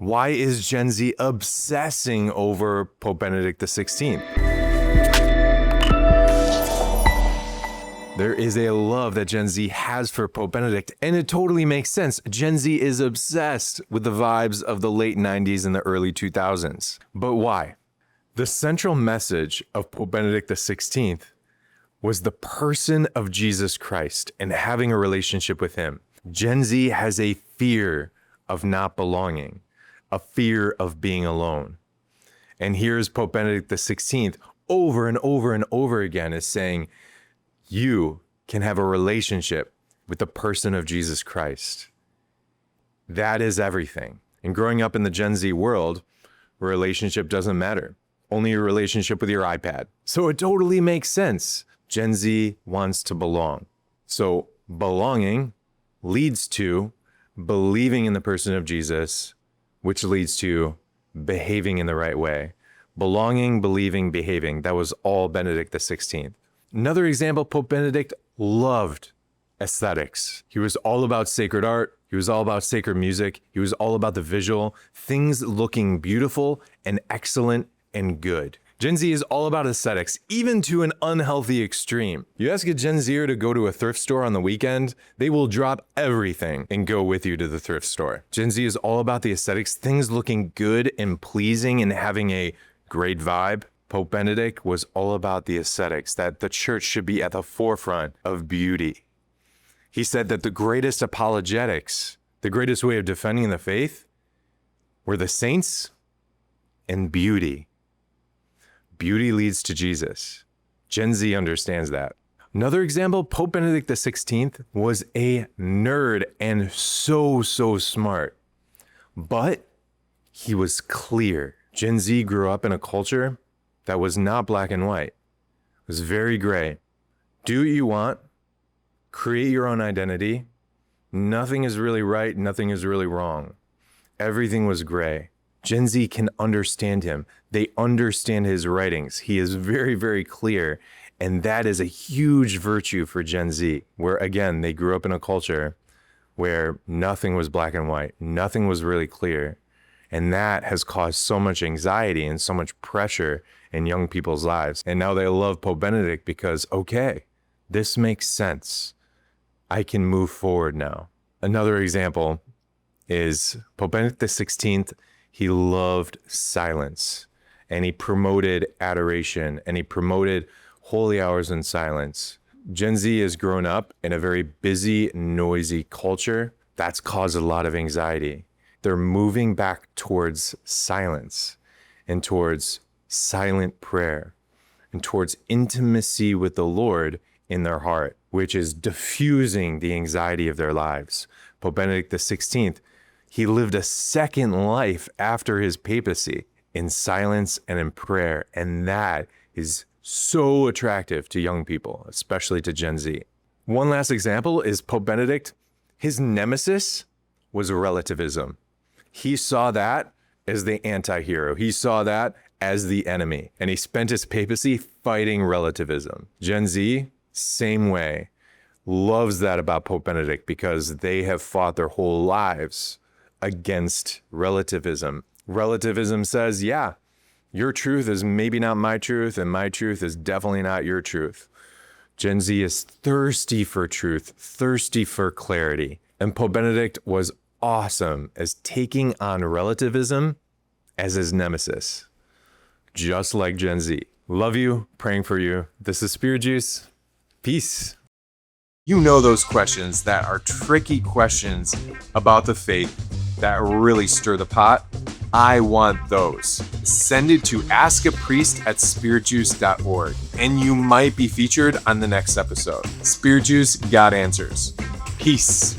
Why is Gen Z obsessing over Pope Benedict XVI? There is a love that Gen Z has for Pope Benedict, and it totally makes sense. Gen Z is obsessed with the vibes of the late 90s and the early 2000s. But why? The central message of Pope Benedict XVI was the person of Jesus Christ and having a relationship with him. Gen Z has a fear of not belonging, a fear of being alone. And here's Pope Benedict XVI over and over and over again is saying, you can have a relationship with the person of Jesus Christ. That is everything. And growing up in the Gen Z world, a relationship doesn't matter. Only a relationship with your iPad. So it totally makes sense. Gen Z wants to belong. So belonging leads to believing in the person of Jesus, which leads to behaving in the right way. Belonging, believing, behaving. That was all Benedict XVI. Another example, Pope Benedict loved aesthetics. He was all about sacred art. He was all about sacred music. He was all about the visual, things looking beautiful and excellent and good. Gen Z is all about aesthetics, even to an unhealthy extreme. You ask a Gen Zer to go to a thrift store on the weekend, they will drop everything and go with you to the thrift store. Gen Z is all about the aesthetics, things looking good and pleasing and having a great vibe. Pope Benedict was all about the aesthetics, that the church should be at the forefront of beauty. He said that the greatest apologetics, the greatest way of defending the faith, were the saints and beauty. Beauty leads to Jesus. Gen Z understands that. Another example, Pope Benedict XVI was a nerd and so smart, but he was clear. Gen Z grew up in a culture that was not black and white. It was very gray. Do what you want, create your own identity. Nothing is really right, nothing is really wrong. Everything was gray. Gen Z can understand him. They understand his writings. He is very clear. And that is a huge virtue for Gen Z, where again, they grew up in a culture where nothing was black and white. Nothing was really clear. And that has caused so much anxiety and so much pressure in young people's lives. And now they love Pope Benedict because, okay, this makes sense. I can move forward now. Another example is Pope Benedict XVI. He loved silence, and he promoted adoration, and he promoted holy hours in silence. Gen Z has grown up in a very busy, noisy culture. That's caused a lot of anxiety. They're moving back towards silence and towards silent prayer and towards intimacy with the Lord in their heart, which is diffusing the anxiety of their lives. Pope Benedict XVI, he lived a second life after his papacy in silence and in prayer. And that is so attractive to young people, especially to Gen Z. One last example is Pope Benedict. His nemesis was relativism. He saw that as the anti-hero. He saw that as the enemy. And he spent his papacy fighting relativism. Gen Z, same way, loves that about Pope Benedict because they have fought their whole lives against relativism. Relativism says, yeah, your truth is maybe not my truth, and my truth is definitely not your truth. Gen Z is thirsty for truth, thirsty for clarity. And Pope Benedict was awesome as taking on relativism as his nemesis, just like Gen Z. Love you, praying for you. This is Spirit Juice. Peace. You know those questions that are tricky questions about the faith that really stir the pot? I want those. Send it to askapriest@spiritjuice.org, and you might be featured on the next episode. Spirit Juice got answers. Peace.